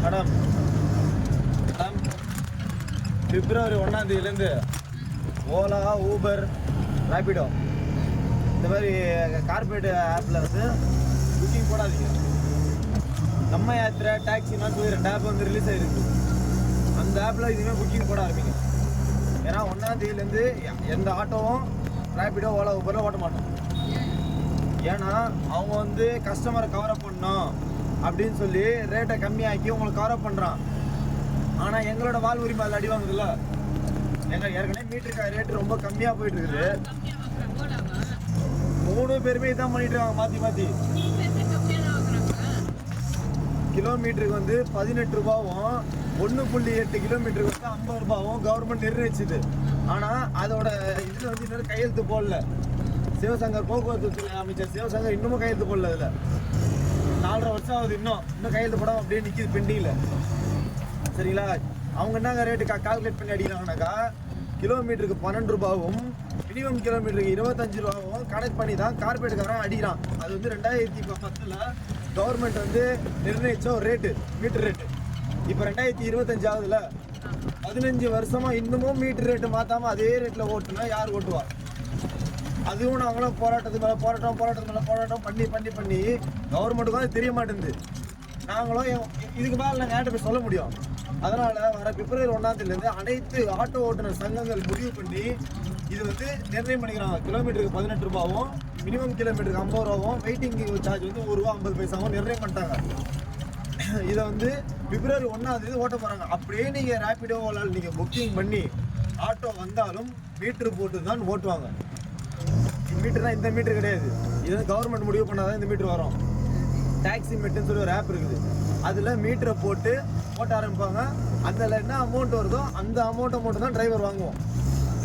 Madam பிப்ரவரி 1ஆம் தேதியிலேருந்து Ola, Uber, Rapido இந்த மாதிரி கார்பரேட் ஆப்பில் வந்து புக்கிங் போடாதீங்க. நம்ம யாத்திரை, டாக்ஸின்னு சொல்லி 2 ஆப் வந்து ரிலீஸ் ஆகிருக்கு. அந்த ஆப்பில் இதுவுமே புக்கிங் போட ஆரம்பிங்க. ஏன்னா 1ஆம் தேதியிலேருந்து எந்த ஆட்டோவும் ரேபிடோ, ஓலா, ஊபரில் ஓட்ட மாட்டோம். ஏன்னா அவங்க வந்து கஸ்டமரை கவரப் பண்ணணும் அப்படின்னு சொல்லி ரேட்டை கம்மியாக்கி உங்களுக்கு கவரப் பண்ணுறான். ஆனால் எங்களோட வாழ் உரிமை அதில் அடி வாங்குதுல்ல. எங்கள் ஏற்கனவே மீட்டருக்கு ரேட்டு ரொம்ப கம்மியாக போயிட்டு இருக்குது. 3 பேருமே இதான் பண்ணிட்டு இருக்காங்க மாற்றி மாற்றி. கிலோமீட்டருக்கு வந்து 18 ரூபாவும் 1.8 கிலோமீட்டருக்கு வந்து 50 ரூபாவும் கவர்மெண்ட் நிர்ணயிச்சுது. ஆனால் அதோட இதில் வந்து இன்னொரு கையெழுத்து போடல. சிவசங்கர் போக்குவரத்து துறை அமைச்சர் சிவசங்கர் இன்னமும் கையெழுத்து போடல. இதில் 4.5 வருஷம் ஆகுது. இன்னும் கையெழுத்து போடாமல் அப்படியே நிற்கிது பெண்டிங்கில். சரிங்களா? அவங்க என்னங்க ரேட்டு கால்குலேட் பண்ணி அடிக்கிறாங்கனாக்கா கிலோமீட்டருக்கு 12 ரூபாவும் மினிமம் கிலோமீட்டருக்கு 25 ரூபாவும் கனெக்ட் பண்ணி தான் கார்பரேட்டுக்காரன் அடிக்கிறான். அது வந்து 2010 கவர்மெண்ட் வந்து நிர்ணயிச்ச ஒரு ரேட்டு, மீட்டர் ரேட்டு. இப்போ 2025 ஆகுதுல, 15 வருஷமா இன்னமும் மீட்டர் ரேட்டு மாற்றாமல் அதே ரேட்டில் ஓட்டுனா யார் ஓட்டுவா? அதுவும் நாங்களும் போராட்டத்துக்கு மேலே போராட்டம் பண்ணி கவர்மெண்ட்டுக்கும் அது தெரிய மாட்டேங்குது. நாங்களும் இதுக்கு மேலே நாங்கள் யார்கிட்ட போய் சொல்ல முடியும்? அதனால் வர பிப்ரவரி 1ஆம் தேதியிலேருந்து அனைத்து ஆட்டோ ஓட்டுநர் சங்கங்கள் முடிவு பண்ணி இது வந்து நிர்ணயம் பண்ணிக்கிறாங்க. கிலோமீட்டருக்கு 18 ரூபாவும் மினிமம் கிலோமீட்டருக்கு 50 ரூபாவும் வெயிட்டிங் சார்ஜ் வந்து 1 ரூபா 50 பைசாவும் நிர்ணயம் பண்ணிட்டாங்க. இதை வந்து பிப்ரவரி 1ஆம் தேதி ஓட்ட போகிறாங்க. அப்படியே நீங்கள் ரேபிடோ, ஓலால் நீங்கள் புக்கிங் பண்ணி ஆட்டோ வந்தாலும் மீட்ரு போட்டு தான் ஓட்டுவாங்க. மீட்டர் தான் இந்த மீட்டர் கிடையாது. இது வந்து கவர்மெண்ட் முடிவு பண்ணாதான் இந்த மீட்டர் வரும். டாக்ஸி மீட்டர்னு சொல்லி ஒரு ஆப் இருக்குது. அதில் மீட்டரை போட்டு ஓட்ட ஆரம்பிப்பாங்க. அதில் என்ன அமௌண்ட் வருதோ அந்த அமௌண்ட்டை மட்டும் தான் டிரைவர் வாங்குவோம்.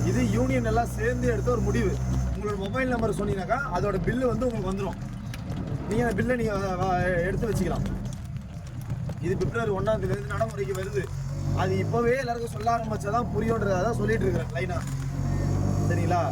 இது யூனியன் எல்லாம் சேர்ந்து எடுத்த ஒரு முடிவு. உங்களோட மொபைல் நம்பர் சொன்னீங்கன்னாக்கா அதோட பில்லு வந்து உங்களுக்கு வந்துடும். நீங்கள் அந்த பில்லை நீங்கள் எடுத்து வச்சுக்கலாம். இது பிப்ரவரி 1ஆம் தேதியிலேருந்து நடைமுறைக்கு வருது. அது இப்போவே எல்லாருக்கும் சொல்ல ஆரம்பிச்சா தான் புரியுன்றதை தான் சொல்லிட்டு இருக்கிறேன் லைனாக. சரிங்களா?